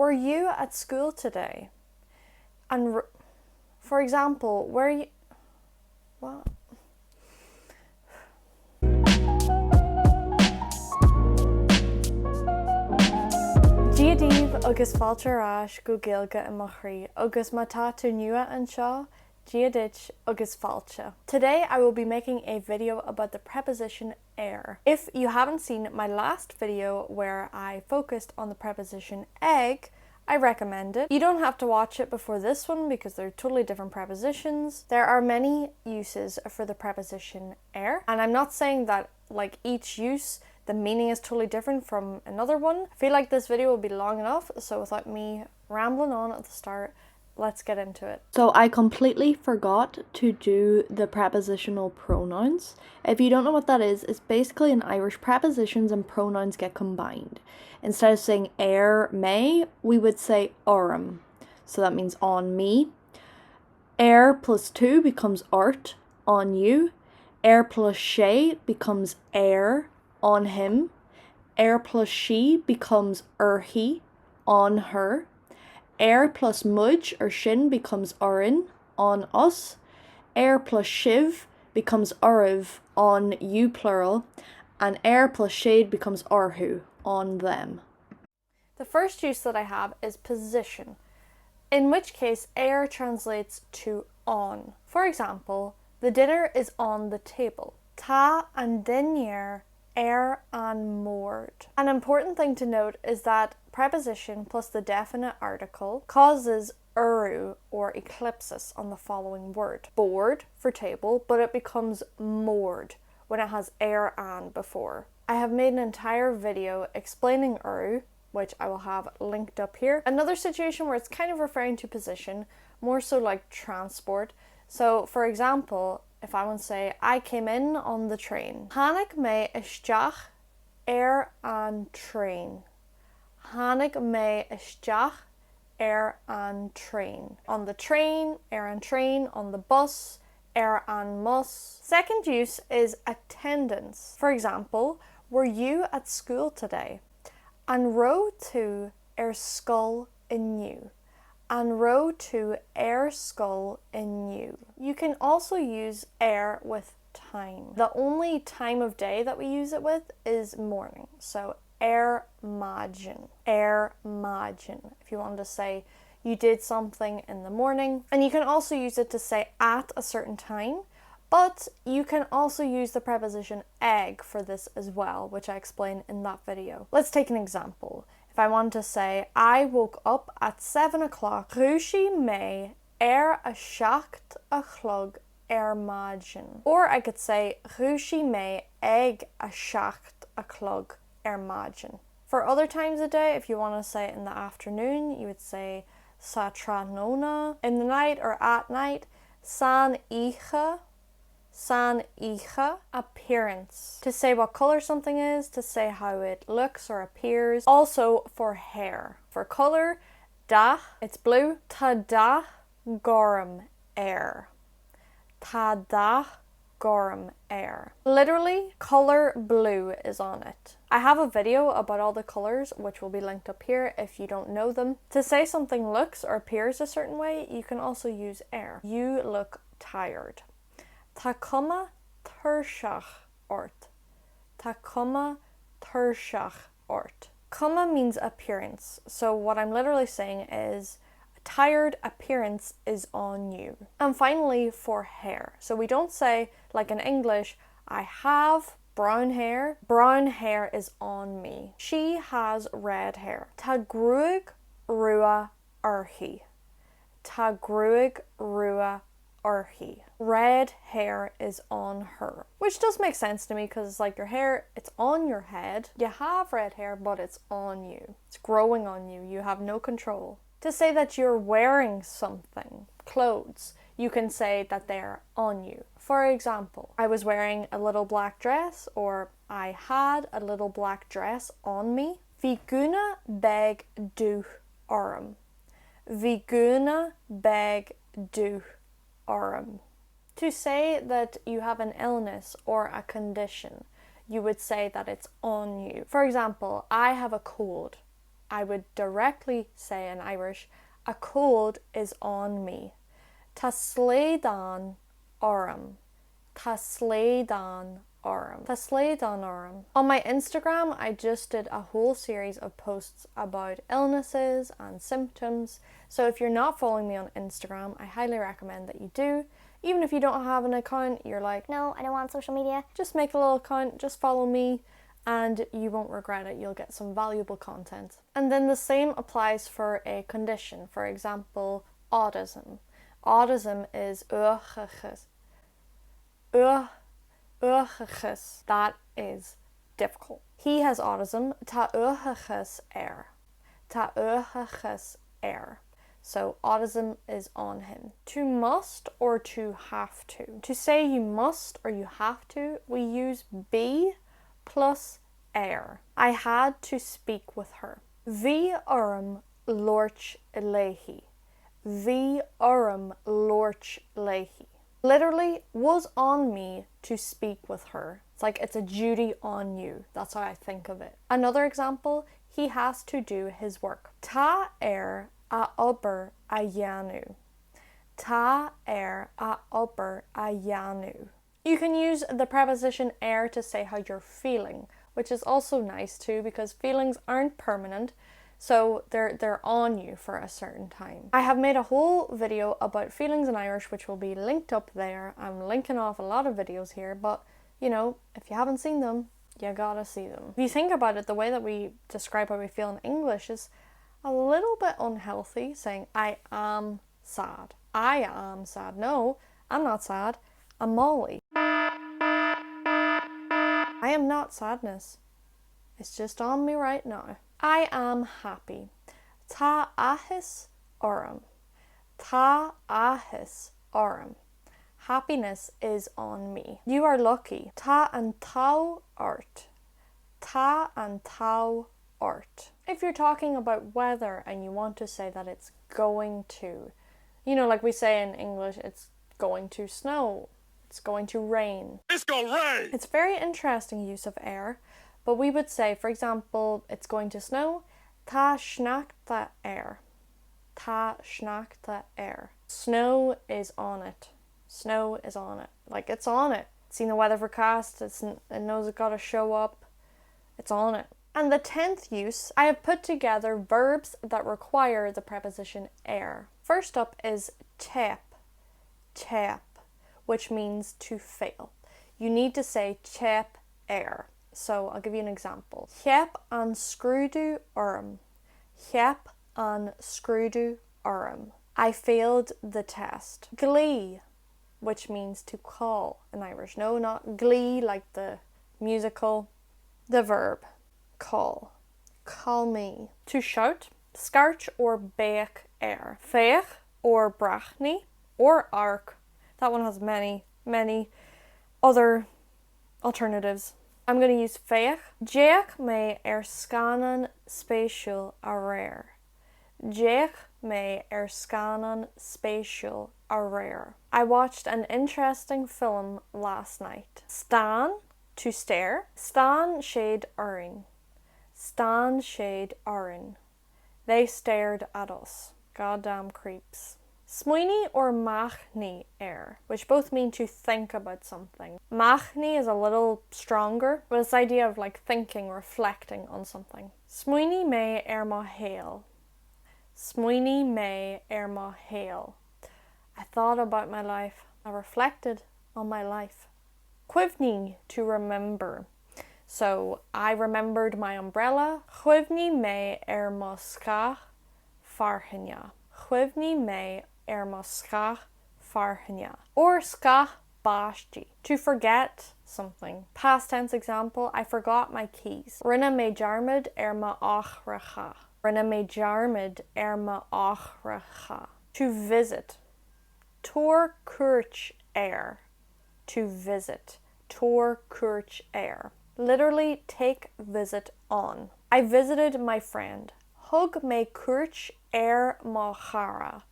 were you at school today? And for example, were you... What? Díobh agus fáilte arás go Gaeilge I mo chroí, agus má tá tú nua anseo, díobh agus fáilte. Today I will be making a video about the preposition er. If you haven't seen my last video where I focused on the preposition egg, I recommend it. You don't have to watch it before this one because they're totally different prepositions. There are many uses for the preposition er, and I'm not saying that like each use the meaning is totally different from another one. I feel like this video will be long enough, so without me rambling on at the start, let's get into it. So I completely forgot to do the prepositional pronouns. If you don't know what that is, it's basically in Irish prepositions and pronouns get combined. Instead of saying may, we would say orm. So that means on me. plus 2 becomes art, on you. Plus she becomes on him. Plus she becomes he, on her. Plus mudge or shin becomes orin, on us. Plus shiv becomes oriv, on you plural. And plus shade becomes orhu, on them. The first use that I have is position, in which case translates to on. For example, the dinner is on the table. Tá an dinner an mór. An important thing to note is that preposition plus the definite article causes uru or eclipsis on the following word. Board for table, but it becomes moored when it has an before. I have made an entire video explaining uru, which I will have linked up here. Another situation where it's kind of referring to position, more so like transport. So for example, if I want to say, I came in on the train. Hannig me isteach an train. Hannig me isteach an train. On the train, an train, on the bus, an bus. Second use is attendance. For example, were you at school today? An ro tú scoil inniu. And row to scoil inniu. You can also use with time. The only time of day that we use it with is morning. So mágin. Mágin. If you wanted to say you did something in the morning. And you can also use it to say at a certain time. But you can also use the preposition egg for this as well, which I explained in that video. Let's take an example. If I want to say, I woke up at 7 o'clock, Rúshi me a seacht a chlog mágin. Or I could say, Rúshi me ag a seacht a chlog mágin. For other times of day, if you want to say it in the afternoon, you would say sa tranona. In the night or at night, san icha. Appearance. To say what color something is, to say how it looks or appears. Also for hair. For color, da, it's blue. Ta da gorum air. Ta da gorum air. Literally, color blue is on it. I have a video about all the colors, which will be linked up here if you don't know them. To say something looks or appears a certain way, you can also use air. You look tired. Tá cuma tuirseach ort. Tá cuma tuirseach ort. Cuma means appearance. So what I'm literally saying is a tired appearance is on you. And finally, for hair. So we don't say, like in English, I have brown hair. Brown hair is on me. She has red hair. Tá gruig rua arhi. Tá gruig rua arhi. Red hair is on her. Which does make sense to me because it's like your hair, it's on your head. You have red hair, but it's on you. It's growing on you. You have no control. To say that you're wearing something, clothes, you can say that they're on you. For example, I was wearing a little black dress, or I had a little black dress on me. Bhí gúna beg dúch orm. Bhí gúna beg dúch orm. To say that you have an illness or a condition, you would say that it's on you. For example, I have a cold. I would directly say in Irish, a cold is on me. Tá sléadán orm. Tá sléadán orm. Tá sléadán orm. On my Instagram, I just did a whole series of posts about illnesses and symptoms. So if you're not following me on Instagram, I highly recommend that you do. Even if you don't have an account, you're like, no, I don't want social media. Just make a little account, just follow me, and you won't regret it. You'll get some valuable content. And then the same applies for a condition. For example, autism. Autism is that is difficult. He has autism. Tá Tá So autism is on him. To must or to have to. To say you must or you have to, we use be plus I had to speak with her. Bhí orm lorch lehi. Bhí orm lorch lehi. Literally, was on me to speak with her. It's like it's a duty on you. That's how I think of it. Another example, he has to do his work. Tá a obair a dheanú. Tá a obair a dheanú. You can use the preposition to say how you're feeling, which is also nice too, because feelings aren't permanent. So they're on you for a certain time. I have made a whole video about feelings in Irish, which will be linked up there. I'm linking off a lot of videos here, but you know, if you haven't seen them, you gotta see them. If you think about it, the way that we describe how we feel in English is a little bit unhealthy, saying I am sad. I am sad. No, I'm not sad. I'm Molly. I am not sadness. It's just on me right now. I am happy. Tá ahis orm. Tá ahis orm. Happiness is on me. You are lucky. Tá an tau ort. Tá an tau ort. If you're talking about weather and you want to say that it's going to, you know, like we say in English, it's going to snow. It's going to rain. It's gonna rain! It's very interesting use of but we would say, for example, it's going to snow. Tá sneachta Tá sneachta Snow is on it. Snow is on it. Like, it's on it. It's seen the weather forecast. It knows it's got to show up. It's on it. And the 10th use, I have put together verbs that require the preposition First up is tap, which means to fail. You need to say tap So I'll give you an example. Heb an scrúdú orm. Heb an scrúdú orm. I failed the test. Glee, which means to call in Irish. No, not glee like the musical. The verb, call. Call me. To shout, scarch or bake Fech or brachni or arc. That one has many other alternatives. I'm going to use fech. Deach me scanan spatial rare. Deach me scanan spatial rare. I watched an interesting film last night. Stan, to stare. Stan shade urin. Stan shade urin. They stared at us. Goddamn creeps. Smuoine or machni which both mean to think about something. Machni is a little stronger, but it's the idea of like thinking, reflecting on something. Smuoine me ma hail. Smuoine me ma hail. I thought about my life. I reflected on my life. Cuimhní, to remember. So I remembered my umbrella. Cuimhní me ma scach farhania. Cuimhní me ma scach farhania. Or scach báistí, to forget something. Past tense example, I forgot my keys. Rinne me dearmid ma áithreacha. Rinne me dearmid ma áithreacha. To visit. Tor cuairt to visit. Tor cuairt Literally, take visit on. I visited my friend. Thug me cuairt má chara.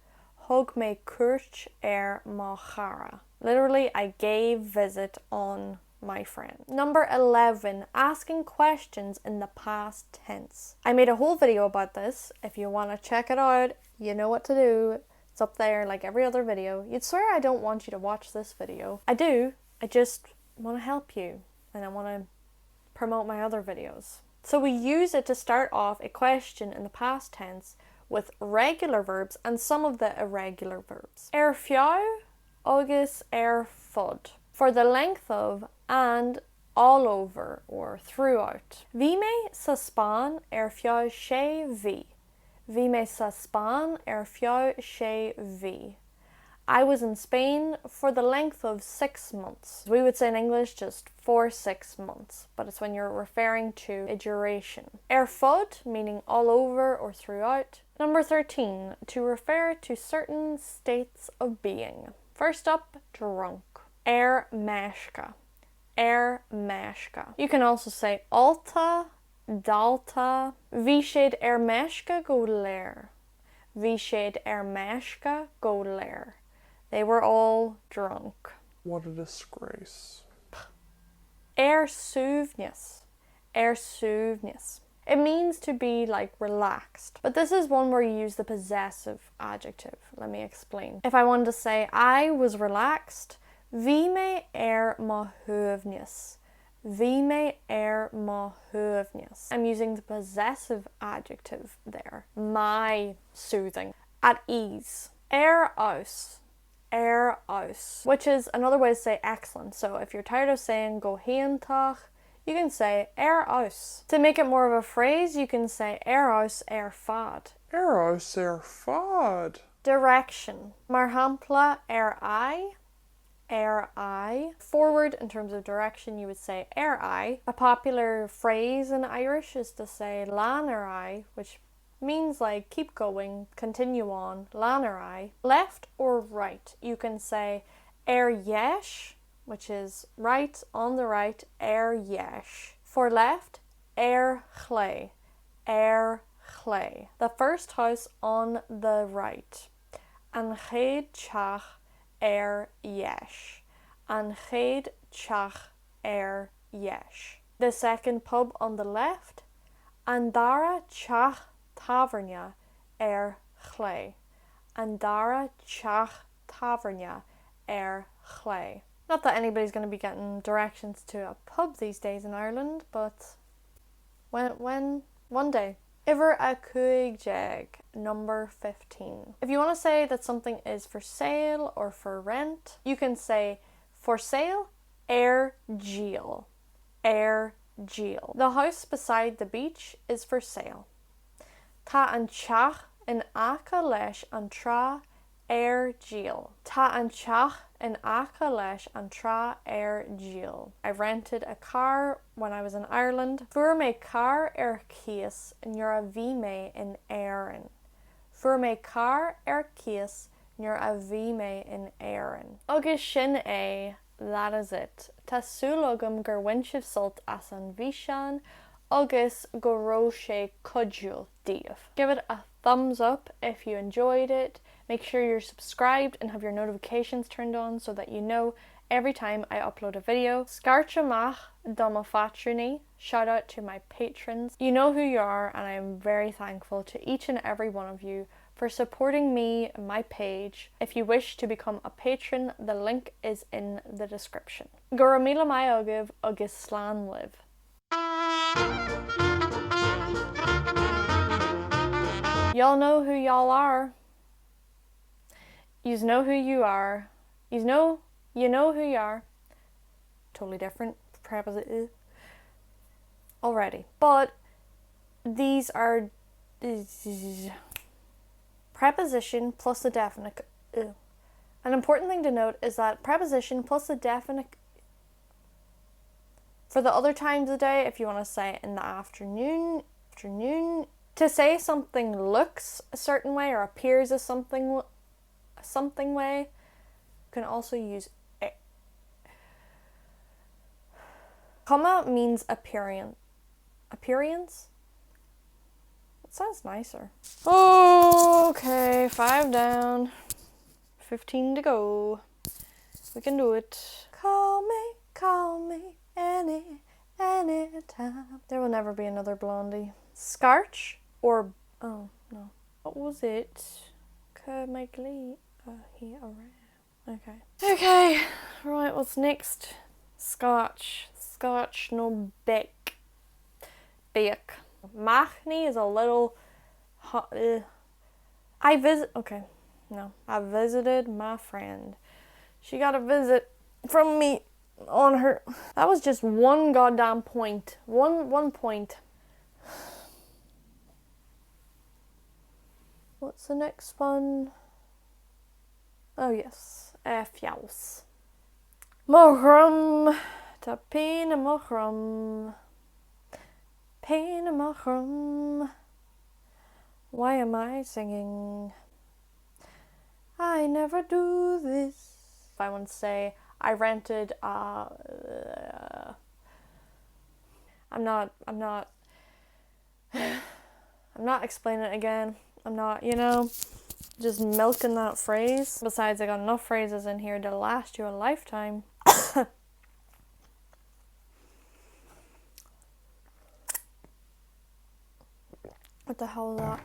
Thug me cuairt má chara. Literally, I gave visit on my friend. Number 11, asking questions in the past tense. I made a whole video about this. If you want to check it out, you know what to do. It's up there like every other video. You'd swear I don't want you to watch this video. I do. I just want to help you and I want to promote my other videos. So we use it to start off a question in the past tense with regular verbs and some of the irregular verbs. Few agus fud. For the length of and all over or throughout. Bhí mé sa Spáin few sé bhí. Bhí mé sa Spáin few sé bhí. I was in Spain for the length of 6 months. We would say in English just for 6 months, but it's when you're referring to a duration. Fud, meaning all over or throughout. Number 13, to refer to certain states of being. First up, drunk. Measca. Measca. You can also say alta, dalta. Bhí siad measca go léir. Bhí siad measca go léir. They were all drunk. What a disgrace. Súbhneas. Súbhneas. It means to be like relaxed. But this is one where you use the possessive adjective. Let me explain. If I wanted to say I was relaxed, bhí mé má thuamhneas. Bhí mé má thuamhneas. I'm using the possessive adjective there. My soothing. At ease. Aus. Aus. Which is another way to say excellent. So if you're tired of saying go héantach, you can say aus. To make it more of a phrase, you can say aus fad. Aus fad. Direction. Mar hampla I. Forward, in terms of direction, you would say I. A popular phrase in Irish is to say lan I, which means like keep going, continue on, lan I. Left or right, you can say yesh, which is right, on the right, yesh. For left, chlé. The first house on the right. An chéad teach yesh. An chéad teach yesh. The second pub on the left. An dara teach taverna chlé. An dara teach taverna chlé. Not that anybody's going to be getting directions to a pub these days in Ireland, but when one day. Iver a Gaeilge, number 15. If you want to say that something is for sale or for rent, you can say for sale, Gaeilge. The house beside the beach is for sale. Tá an teach in acha leis an trá Gaeilge. Tá an teach in acha leis an trá Gaeilge. I rented a car when I was in Ireland. Fuair mé car cíos nuair a bhí mé in Éireann. Fuair mé car cíos nuair a bhí mé in Éireann. Agus sin that is it. Tá súlagam gur bhain sibh sult as an bhíseán agus go raibh sé cuidiúil díobh. Give it a thumbs up if you enjoyed it. Make sure you're subscribed and have your notifications turned on so that you know every time I upload a video. Scarcha mach doma fatruni. Shout out to my patrons. You know who you are, and I am very thankful to each and every one of you for supporting me and my page. If you wish to become a patron, the link is in the description. Gura mila mai ogiv agus slán live. Y'all know who y'all are. You know who you are. You know who you are. Totally different preposition already. But these are preposition plus a definite. An important thing to note is that preposition plus a definite. For the other times of the day, if you want to say in the afternoon, to say something looks a certain way or appears as something way, you can also use a. Comma means appearance. It sounds nicer. Okay, 5 down, 15 to go. We can do it. Call me Call me anytime. There will never be another Blondie. Scarch or oh no, what was it? Kermagli here around. Okay, right, what's next? Scotch no beck. Machni is a little I visited my friend. She got a visit from me on her. That was just one goddamn point. One point. What's the next one? Oh yes, fjaus. Mohrum, tapina mohrum. Pain mohrum. Why am I singing? I never do this. If I want to say I rented I'm not explaining it again. I'm not, just milking that phrase. Besides, I got enough phrases in here to last you a lifetime. What the hell is that?